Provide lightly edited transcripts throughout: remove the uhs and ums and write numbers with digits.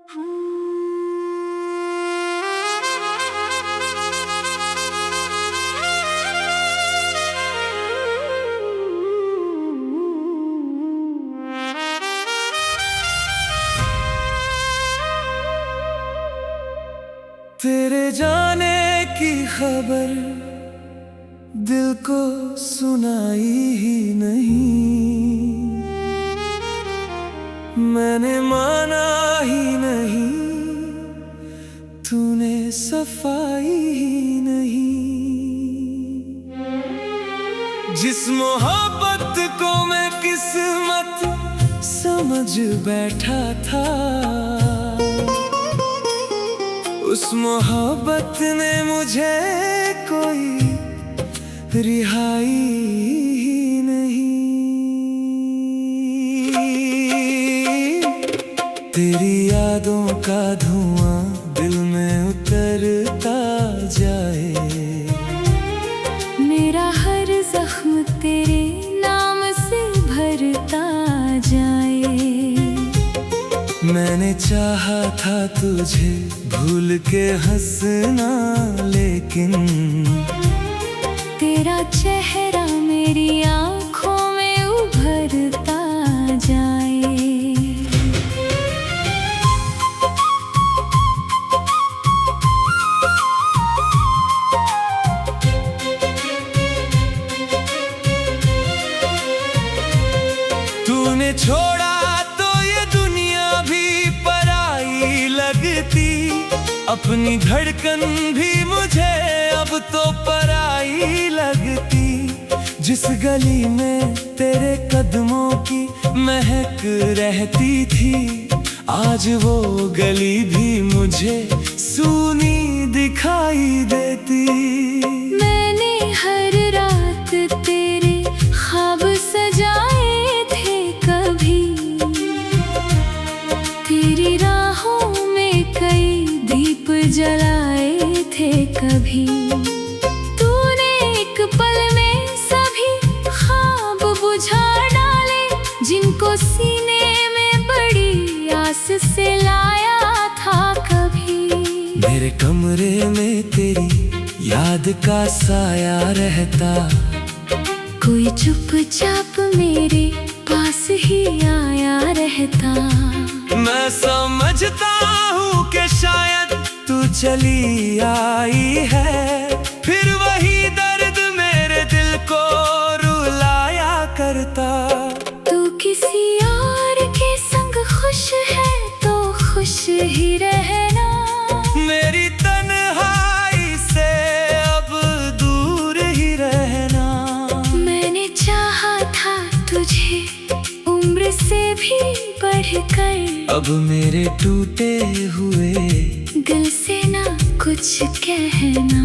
तेरे जाने की खबर दिल को सुनाई ही नहीं, मैंने माना ही नहीं, तूने सफाई ही नहीं। जिस मोहब्बत को मैं किस्मत समझ बैठा था, उस मोहब्बत ने मुझे कोई रिहाई ही नहीं। तेरी यादों का धुआं दिल में उतरता जाए, मेरा हर जख्म तेरे नाम से भरता जाए। मैंने चाहा था तुझे भूल के हंसना, लेकिन तेरा चेहरा मेरी आँखों में उभरता जाए। तूने छोड़ा तो ये दुनिया भी पराई लगती, अपनी धड़कन भी मुझे अब तो पराई लगती। जिस गली में तेरे कदमों की महक रहती थी, आज वो गली भी मुझे सूनी दिखाई देती। मैंने हर रात तेरे ख्वाब सजाए थे, कभी तेरी राहों में कई दीप जलाए थे, कभी तूने एक पल में सभी ख्वाब बुझा डाले, जिनको सीने में बड़ी आस से लाया था कभी। मेरे कमरे में तेरी याद का साया रहता, कोई चुपचाप मेरे पास ही आया रहता। मैं समझता हूँ कि शायद तू चली आई है, फिर वही दर्द मेरे दिल को रुलाया करता। तू किसी और के संग खुश है तो खुश ही रहना, मेरी तन्हाई से अब दूर ही रहना। मैंने चाहा था तुझे उम्र से भी बढ़कर, अब मेरे टूटे हुए दिल से ना कुछ कहना।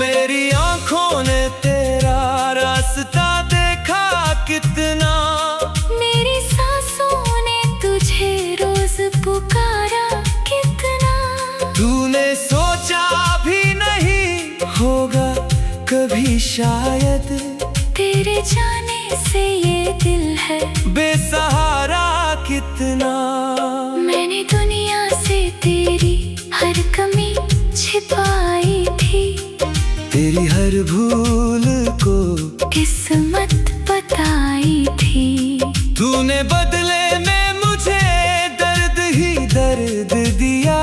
मेरी आँखों ने तेरा रास्ता देखा कितना, मेरी सांसों ने तुझे रोज पुकारा कितना। तूने सोचा भी नहीं होगा कभी शायद, तेरे जाने से ये दिल है बेसहारा कितना। मैंने दुनिया से तेरी हर कमी छिपाई थी, तेरी हर भूल को किस्मत बताई थी। तूने बदले में मुझे दर्द ही दर्द दिया,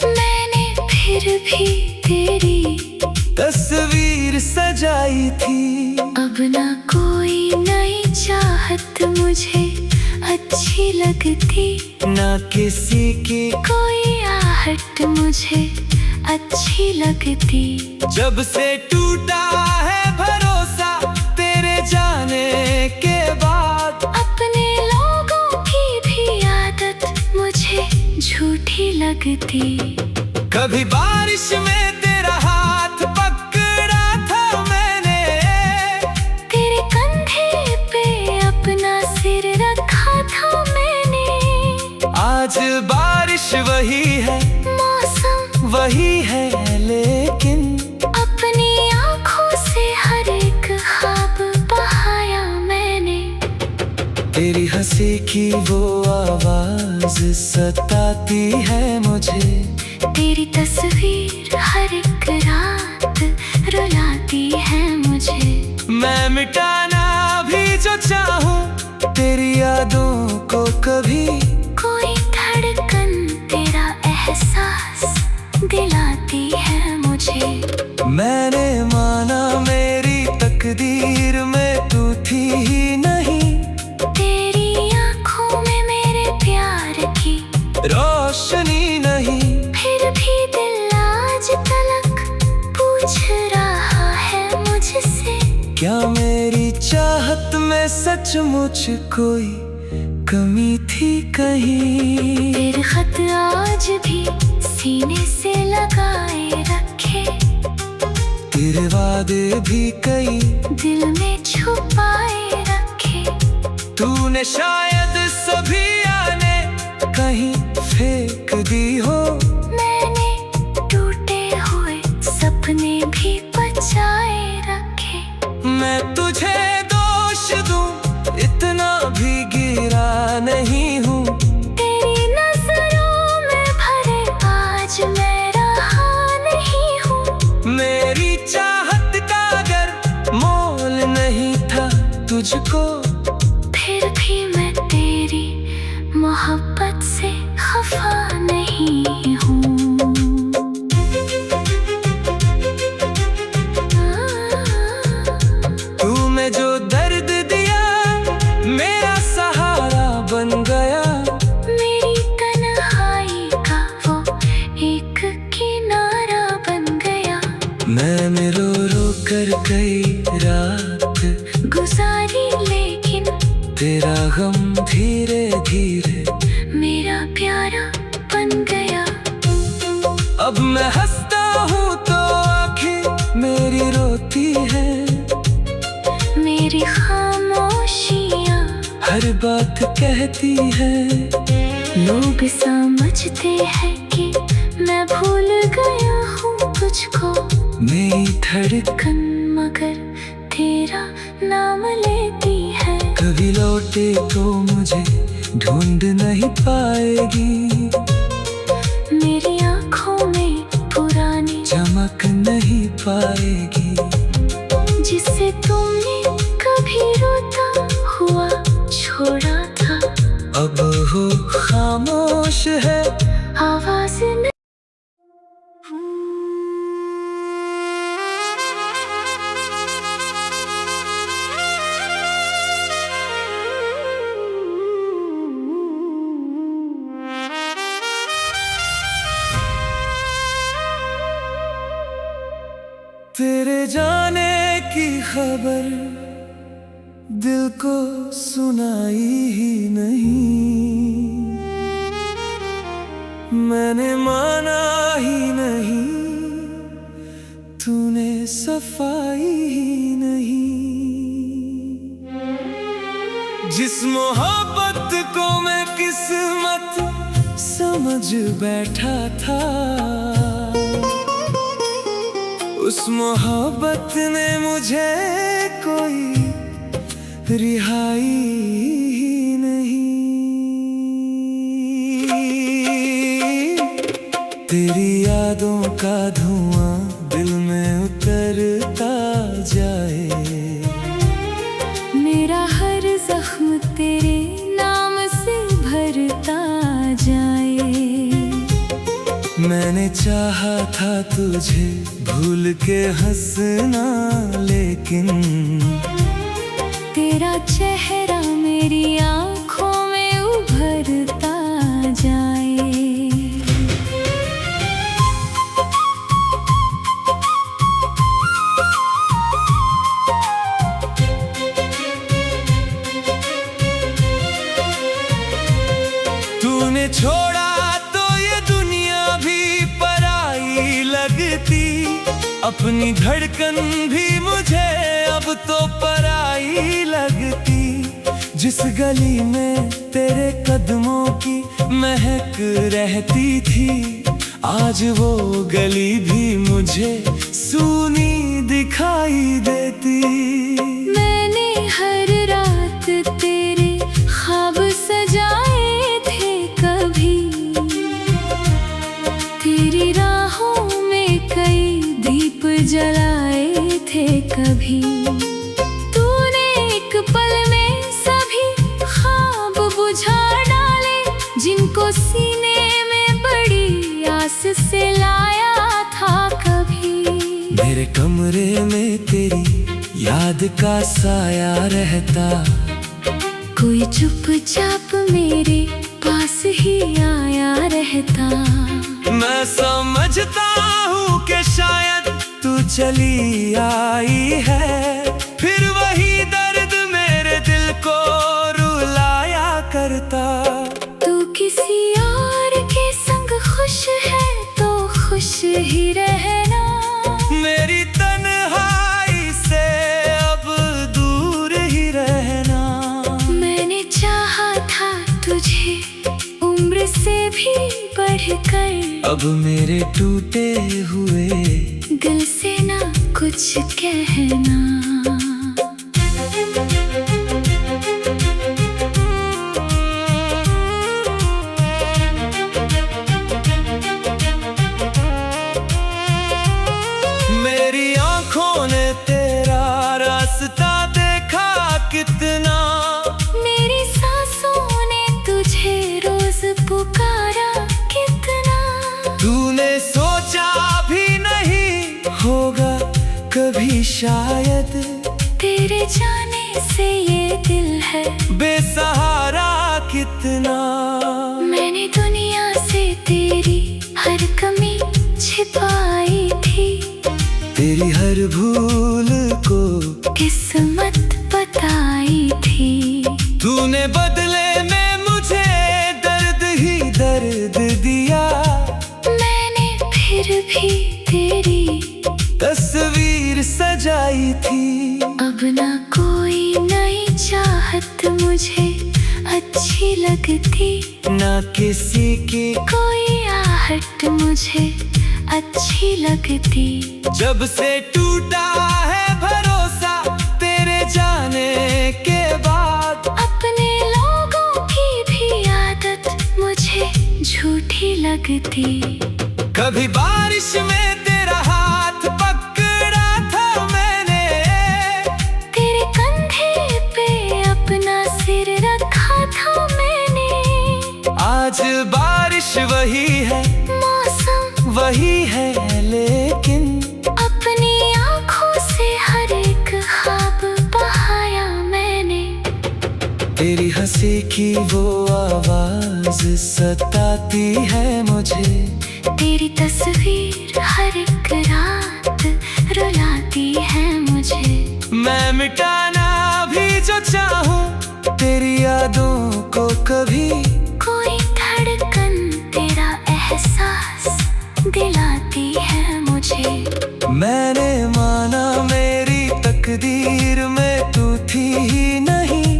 मैंने फिर भी तेरी तस्वीर सजाई थी। अब ना कोई नई चाहत मुझे अच्छी लगती, ना किसी की कोई आहट मुझे अच्छी लगती। जब से टूटा है भरोसा तेरे जाने के बाद, अपने लोगों की भी आदत मुझे झूठी लगती। कभी बारिश में तेरा हाथ पकड़ा था मैंने, तेरे कंधे पे अपना सिर रखा था मैंने। आज बारिश वही है, मौसम वही है, रास्ते की वो आवाज सताती है मुझे। तेरी तस्वीर हर एक रात रुलाती है मुझे। मैं मिटाना भी जो चाहूं तेरी यादों को कभी, कोई धड़कन तेरा एहसास दिलाती है मुझे। मैंने माना मेरी तकदीर में तू थी ही नहीं। तेरी आंखों में मेरे प्यार की रोशनी नहीं। फिर भी दिल आज तलक पूछ रहा है मुझसे, क्या मेरी चाहत में सचमुच कोई कमी थी कहीं। तेरे खत आज भी सीने से लगाए रखे, तेरे वादे भी कई दिल में छुपाए रखे। तूने शायद सभी आने कहीं फेंक दी हो। मैंने टूटे हुए सपने भी बचाए रखे। मैं तुझे दोष दूं इतना भी गिरा नहीं हूँ। तेरी नजरों में भरे आज मैं रहा नहीं हूँ। मेरी चाहत का अगर मोल नहीं था तुझको, फिर भी मैं तेरी मोहब्बत से खफा नहीं हूँ। तूने जो दर्द दिया मेरा सहारा बन गया। मेरी तन्हाई का वो एक किनारा बन गया। मैंने रो रो कर कई रात गुजारी लेकिन तेरा गम धीरे धीरे मेरा प्यारा बन गया। अब मैं हंसता हूँ तो आँखें मेरी रोती है। मेरी खामोशियाँ हर बात कहती है। लोग समझते हैं कि मैं भूल गया हूँ तुझको। मेरी धड़कन कन मगर तेरा नाम लेती है। कभी लौटे तो मुझे ढूंढ नहीं पाएगी। मेरी आंखों में पुरानी चमक नहीं पाएगी। जिसे तुमने कभी रोता हुआ छोड़ा था, अब हो खामोश है। आवाज नहीं। तेरे जाने की खबर दिल को सुनाई ही नहीं। मैंने माना ही नहीं, तूने सफाई ही नहीं। जिस मोहब्बत को मैं किस्मत समझ बैठा था, उस मोहब्बत ने मुझे कोई रिहाई ही नहीं। तेरी यादों का धुआं दिल में उतरता जाए। मेरा हर जख्म तेरे नाम से भरता जाए। मैंने चाहा था तुझे भूल के हंसना, लेकिन तेरा चेहरा मेरी आंखों में उभरता जाए। तूने छोड़ा तो ये दुनिया भी पराई लगती। अपनी धड़कन भी मुझे अब तो पराई लगती। जिस गली में तेरे कदमों की महक रहती थी, आज वो गली भी मुझे सूनी दिखाई देती। मैंने हर रात तेरे ख्वाब तेरी राहों में कई दीप जलाए थे कभी। तूने एक पल में सभी ख्वाब बुझा डाले, जिनको सीने में बड़ी आस से लाया था कभी। मेरे कमरे में तेरी याद का साया रहता, कोई चुपचाप मेरे पास ही आया रहता। मैं समझता हूँ कि शायद तू चली आई है, फिर वही दर्द मेरे दिल को रुलाया करता। तू किसी और के संग खुश है तो खुश ही रहना, मेरी तन्हाई से अब दूर ही रहना। मैंने चाहा था तुझे उम्र से भी बढ़कर, अब मेरे टूटे हुए दिल से ना कुछ कहना। मेरी आँखों ने तेरा रास्ता देखा कितना, मेरी सांसों ने तुझे रोज पुकारा कितना। तूने सोचा भी नहीं होगा कभी शायद, तेरे जाने से ये दिल है बेसहारा कितना। मैंने दुनिया से तेरी हर कमी छिपाई थी, तेरी हर भूल को किस्मत बताई थी। तूने बदले में मुझे दर्द ही दर्द दिया, मैंने फिर भी तेरी तस्वीर सजाई थी। अब ना कोई नई चाहत मुझे अच्छी लगती, ना किसी की कोई आहट मुझे अच्छी लगती। जब से टूटा है भरोसा तेरे जाने के बाद, अपने लोगों की भी आदत मुझे झूठी लगती। कभी बारिश में तेरा हाथ पकड़ा था मैंने, तेरे कंधे पे अपना सिर रखा था मैंने। आज बारिश वही है, मौसम वही है, लेकिन अपनी आँखों से हर एक ख्वाब बहाया मैंने। तेरी हंसी की वो आवाज सताती है मुझे, तेरी तस्वीर हर एक रात रुलाती है मुझे। मैं मिटाना भी जो चाहूँ तेरी यादों को कभी, कोई धड़कन तेरा एहसास दिलाती है मुझे। मैंने माना मेरी तकदीर में तू थी ही नहीं,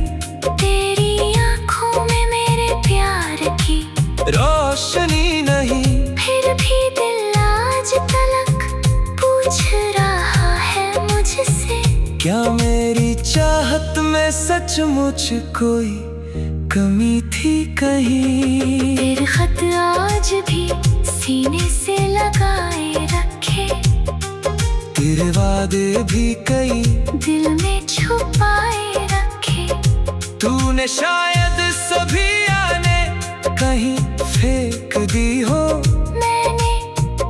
तेरी आँखों में मेरे प्यार की रोशनी नहीं। फिर भी दिल आज तलक पूछ रहा है मुझसे, क्या मेरी चाहत में सचमुच कोई कमी थी कहीं? तेरे खत आज भी सीने से लगाए रखे, तेरे वादे भी कई दिल में छुपाए रखे। तूने शायद सभी आने कहीं फेंक दी हो, मैंने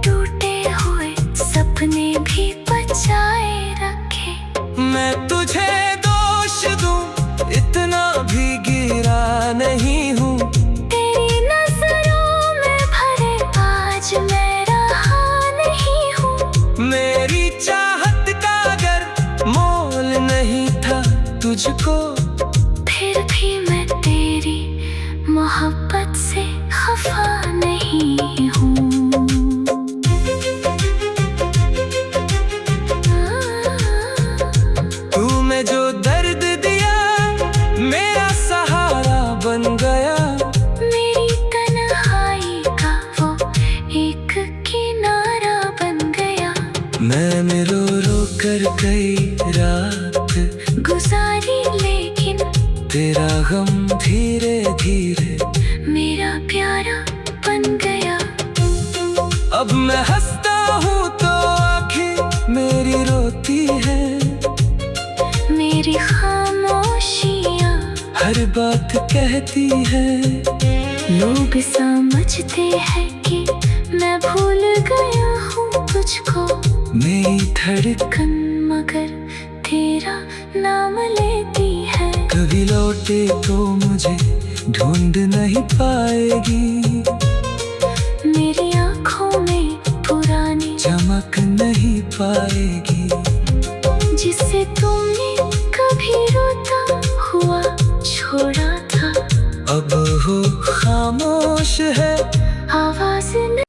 टूटे हुए सपने भी बचाए रखे। मैं तुझे दोष दूं इतना भी गिरा नहीं हूँ, तेरी नजरों में भरे आज मैं रहा नहीं हूँ। मेरी चाहत का अगर मोल नहीं था तुझको, फिर भी मैं तेरी मोहब्बत से खफा नहीं हूँ। तूने जो दर्द दिया मेरा सहारा बन गया, मेरी तन्हाई का वो एक किनारा बन गया। मैंने रो रो कर कई रात गुजारी लेकिन तेरा गम धीरे धीरे मेरा प्यारा बन गया। अब मैं हंसता हूँ तो आँखें मेरी रोती है। मेरी खामोशियाँ हर बात कहती है। लोग समझते हैं कि मैं भूल गया हूँ तुझको, मेरी धड़कन मगर तेरा नाम लेती है। कभी लौटे तो मुझे ढूंढ नहीं पाएगी। मेरी आँखों में पुरानी चमक नहीं पाएगी। जिसे तुमने कभी रोता हुआ छोड़ा था, अब वो खामोश है। आवाज न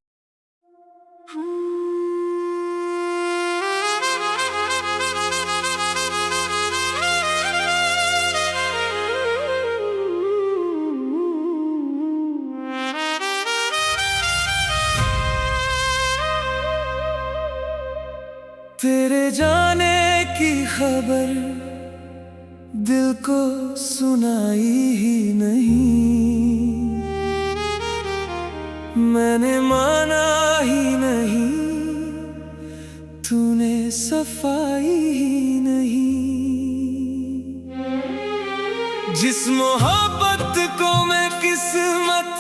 तेरे जाने की खबर दिल को सुनाई ही नहीं। मैंने माना ही नहीं, तूने सफाई ही नहीं। जिस मोहब्बत को मैं किस्मत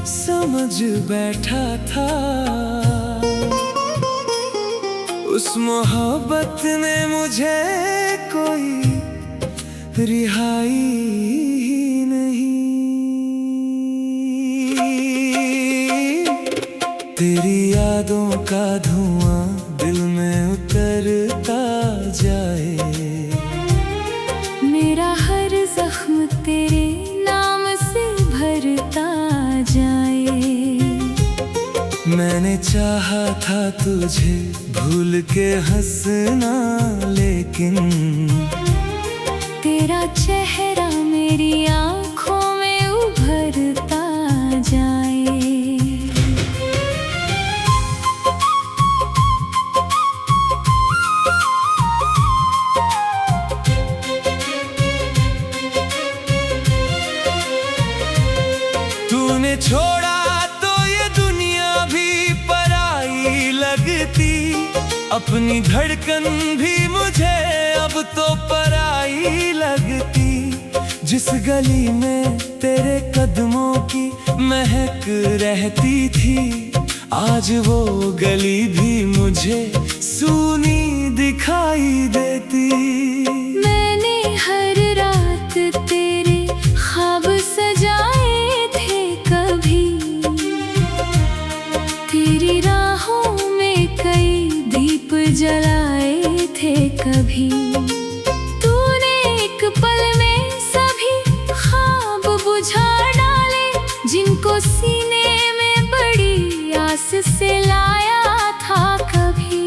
समझ बैठा था, उस मोहब्बत ने मुझे कोई रिहाई ही नहीं। तेरी यादों का धुआं दिल में उतरता जाए। मेरा हर जख्म तेरे नाम से भरता जाए। मैंने चाहा था तुझे भूल के हंसना, लेकिन तेरा चेहरा मेरी आँखों में उभरता जाए। तूने छोड़ा तो ये दुनिया भी पराई लगती। अपनी धड़कन भी मुझे अब तो पराई लगती। जिस गली में तेरे कदमों की महक रहती थी, आज वो गली भी मुझे सूनी दिखाई देती। मैंने हर रात तेरे ख्वाब सजाए थे, कभी तेरी राहों में कई दीप जलाए थे। कभी तूने एक पल में सभी ख्वाब बुझा डाले, जिनको सीने में बड़ी आस से लाया था। कभी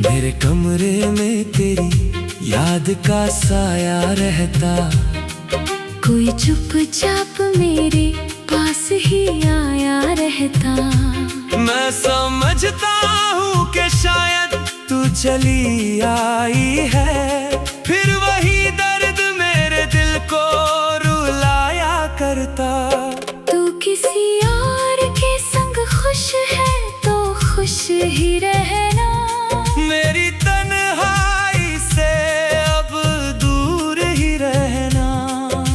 मेरे कमरे में तेरी याद का साया रहता, कोई चुपचाप मेरे पास ही आया रहता। मैं समझता हूँ कि शायद तू चली आई है, फिर वही दर्द मेरे दिल को रुलाया करता। तू किसी और के संग खुश है तो खुश ही रहना। मेरी तन्हाई से अब दूर ही रहना।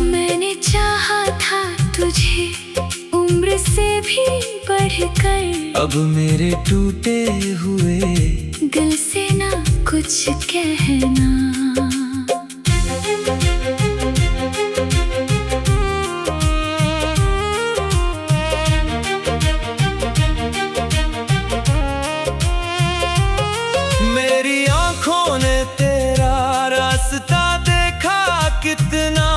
मैंने चाहा था तुझे उम्र से भी बढ़कर, अब मेरे टूटे हुए दिल से ना कुछ कहना। मेरी आँखों ने तेरा रास्ता देखा कितना।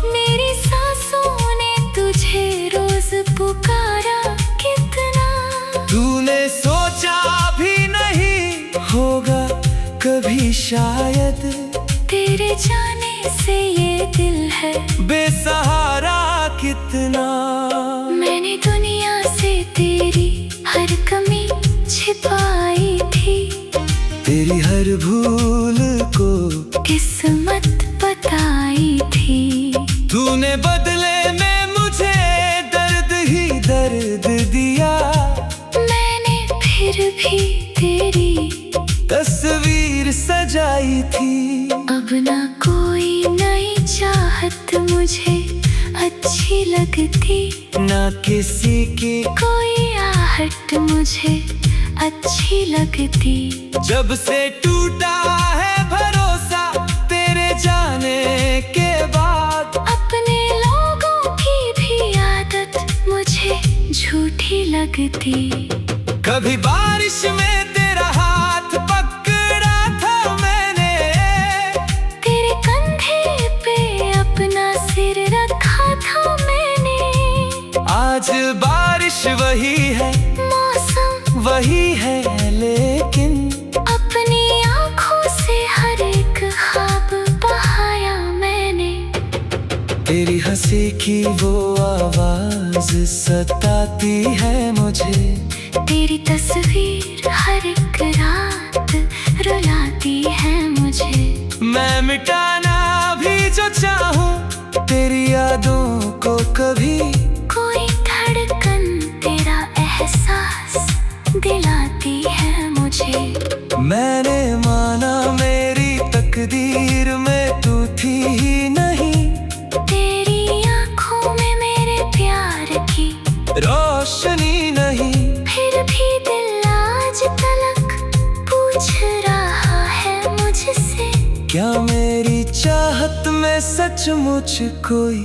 मेरी सांसों ने तुझे रोज पुकारा कितना। तूने सोचा भी नहीं होगा कभी शायद, तेरे जाने से ये दिल है बेसहारा कितना। मैंने दुनिया से तेरी हर कमी छिपाई थी, तेरी हर भूल को किस्मत बताई थी। तूने बदले में मुझे दर्द ही दर्द दिया। मैंने फिर फिर भी तेरी तस्वीर सजाई थी। अब ना कोई नई चाहत मुझे अच्छी लगती, ना किसी की कोई आहट मुझे अच्छी लगती। जब से टूटा है भरोसा तेरे जाने के बाद, अपने लोगों की भी आदत मुझे झूठी लगती। कभी बारिश में तेरा हाथ पकड़ा था मैंने, तेरे कंधे पे अपना सिर रखा था मैंने। आज बारिश वही है, मौसम वही है, लेकिन अपनी आँखों से हर एक ख्वाब बहाया मैंने। तेरी हंसी की वो आवाज सताती है मुझे, तेरी तस्वीर हर एक रात रुलाती है मुझे। मैं मिटाना भी जो चाहूँ तेरी यादों को, कभी कोई धड़कन तेरा एहसास दिलाती है मुझे। मैंने माना मेरी तकदीर में तू थी ही नहीं, तेरी आँखों में मेरे प्यार की रोशनी नहीं। फिर भी दिल आज तलक पूछ रहा है मुझसे, क्या मेरी चाहत में सचमुच कोई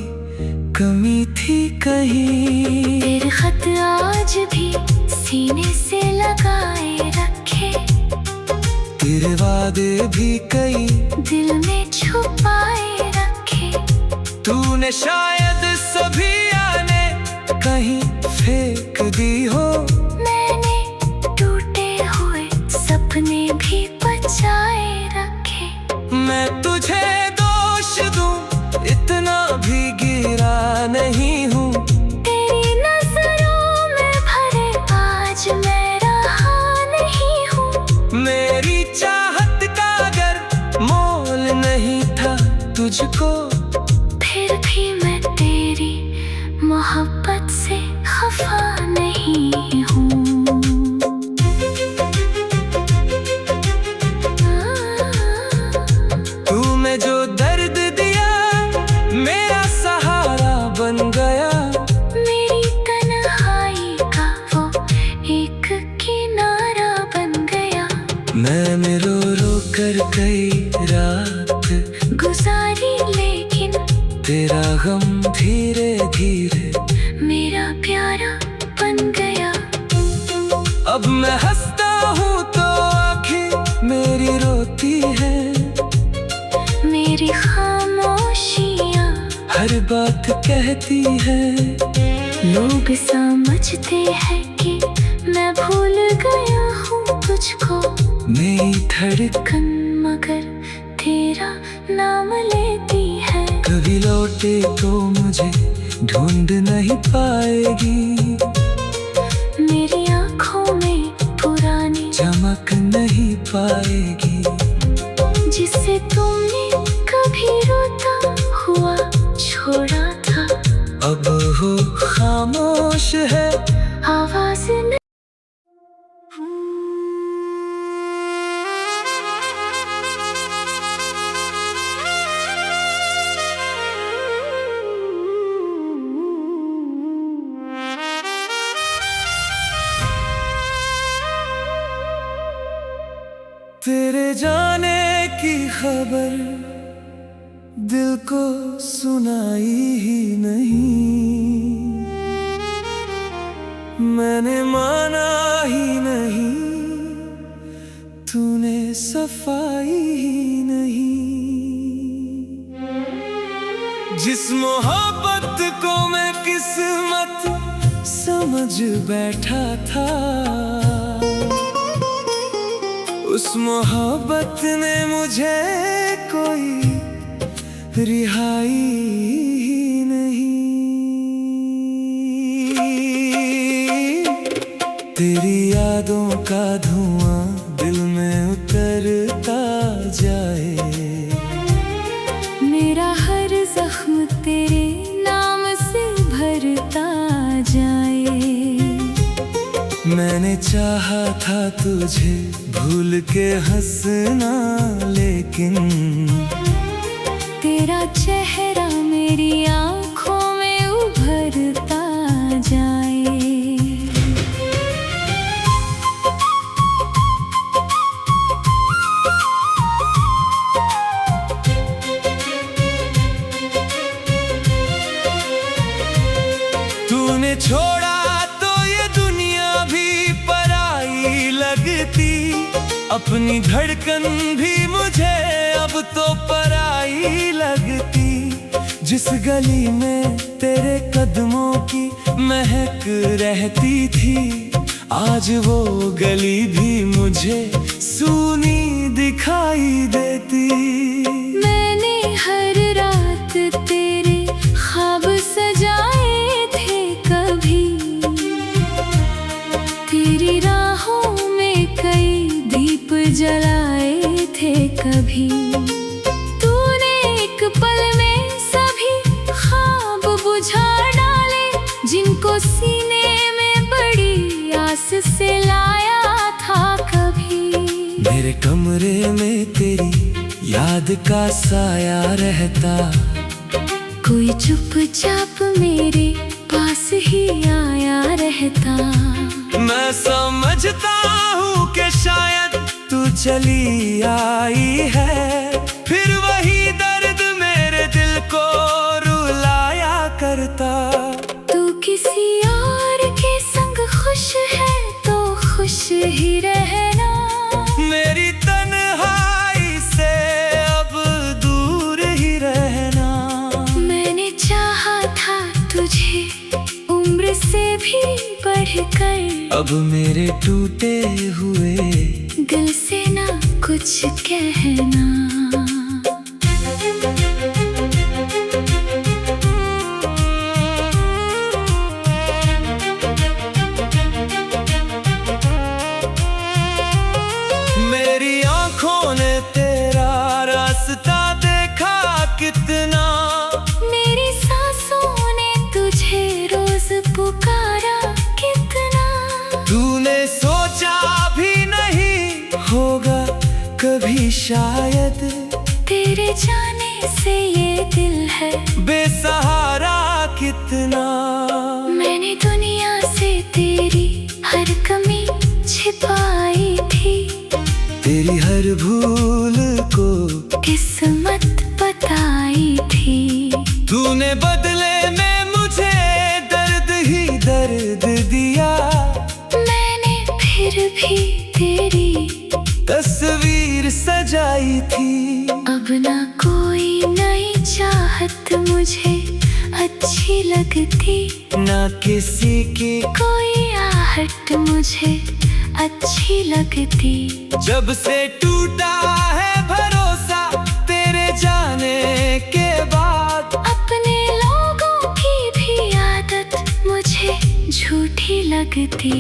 कमी थी कहीं? तेरे खत आज भी सीने से लगाए रखे, तेरे वादे भी कई दिल में छुपाए रखे। तूने शायद सभी आने कहीं फेंक दी हो, मैंने टूटे हुए सपने भी बचाए रखे। मैं तुझे दोष दूं इतना भी गिरा नहीं हूँ। तेरी नजरों में भरे आज मैं रहा नहीं हूँ। मेरी चाहत का अगर मोल नहीं था तुझको, फिर भी मैं तेरी मोहब्बत से खफा नहीं हूँ। तूने जो दर्द दिया मेरा सहारा बन गया, मेरी तन्हाई का वो एक किनारा बन गया। मैंने रो रो कर कई रात गुजारी लेकिन तेरा गम धीरे धीरे मेरा प्यारा बन गया। अब मैं हंसता हूँ तो आँखें मेरी रोती है, मेरी खामोशियाँ हर बात कहती है। लोग समझते हैं कि मैं भूल गया हूँ तुझको, मेरी धड़कन मगर तेरा नाम लेती है। कभी लौटे तो मुझे ढूंढ नहीं पाएगी, मेरी आँखों में पुरानी चमक नहीं पाएगी। जिसे तुमने कभी रोता हुआ छोड़ा था, अब वो खामोश है, आवाज नहीं। तेरे जाने की खबर दिल को सुनाई ही नहीं, मैंने माना ही नहीं, तूने सफाई ही नहीं। जिस मोहब्बत को मैं किस्मत समझ बैठा था, उस मोहब्बत ने मुझे कोई रिहाई ही नहीं। तेरी यादों का धुआं दिल में उतरता जाए, मेरा हर जख्म तेरे नाम से भरता जाए। मैंने मैंने चाहा था तुझे भूल के हंसना, लेकिन तेरा चेहरा मेरी आंखों में उभरता जाए। तूने छोड़ा तो ये दुनिया भी पराई लगती, अपनी धड़कन भी मुझे अब तो पराई लगती। जिस गली में तेरे कदमों की महक रहती थी, आज वो गली भी मुझे सूनी दिखाई देती। मैंने हर रात तेरे ख्वाब सजाए थे, कभी तेरी राहों में कई दीप जलाए थे, कभी तूने एक पल में सभी ख्वाब बुझा डाले, जिनको सीने में बड़ी आस से लाया था कभी। मेरे कमरे में तेरी याद का साया रहता, कोई चुपचाप मेरे पास ही आया रहता। मैं समझता हूँ कि शायद तू चली आई है, फिर वही दर्द मेरे दिल को रुलाया करता। तू किसी और के संग खुश है तो खुश ही रहना, मेरी तन्हाई से अब दूर ही रहना। मैंने चाहा था तुझे उम्र से भी बढ़कर, अब मेरे टूटे हुए दिल से ना कुछ कहना। मेरी आंखों ने तेरा रास्ता देखा कितना, मेरी सांसों ने तुझे रोज पुकारा कितना। तूने सोचा भी नहीं होगा कभी शायद, तेरे जाने से ये दिल है बेसहारा कितना। मैंने दुनिया से तेरी हर कमी छिपाई थी, तेरी हर भूल को किस्मत बताई थी। तूने बदले में मुझे दर्द ही दर्द दिया, मैंने फिर भी तेरी तस्वीर सजाई थी। अब ना कोई नई चाहत मुझे अच्छी लगती, ना किसी की कोई आहट मुझे अच्छी लगती। जब से टूटा है भरोसा तेरे जाने के बाद, अपने लोगों की भी आदत मुझे झूठी लगती।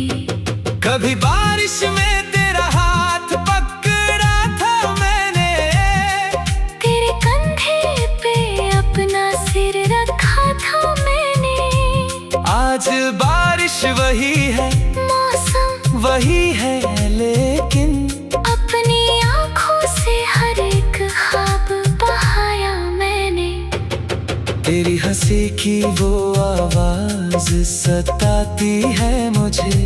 कभी बारिश में तेरा हाथ पकड़ा था मैंने, तेरे कंधे पे अपना सिर रखा था मैंने। आज बारिश वही है, मौसम वही है, लेकिन अपनी आंखों से हर एक ख्वाब बहाया मैंने। तेरी हंसी की वो आवाज सताती है मुझे,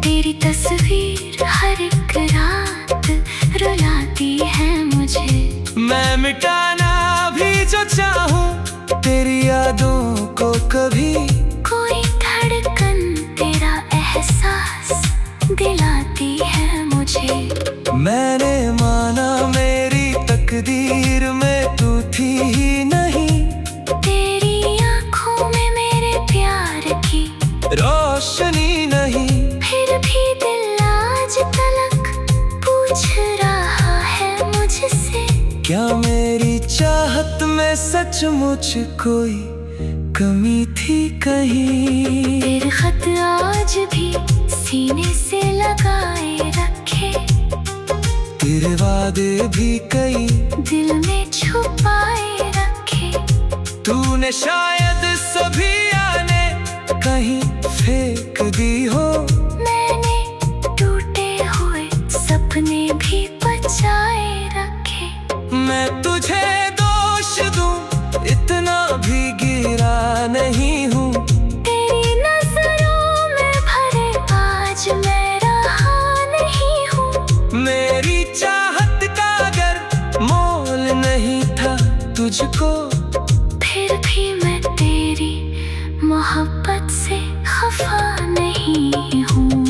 तेरी तस्वीर हर एक रात रुलाती है मुझे। मैं मिटाना भी जो चाहूं तेरी यादों को, कभी कोई धड़कन तेरा एहसास दिलाती है मुझे। मैंने माना मेरी तकदीर में तू थी ही नहीं, तेरी आंखों में मेरे प्यार की रोशनी नहीं। फिर भी दिल आज तलक पूछ रहा है मुझसे, क्या मेरी चाहत में सचमुच कोई कमी थी कहीं? तेरे खत आज भी सीने से लगाए रखे, तेरे वादे भी कई दिल में छुपाए रखे। तूने शायद सभी आने कहीं फेंक दी हो, मैंने तुझको, फिर भी मैं तेरी मोहब्बत से खफा नहीं हूँ।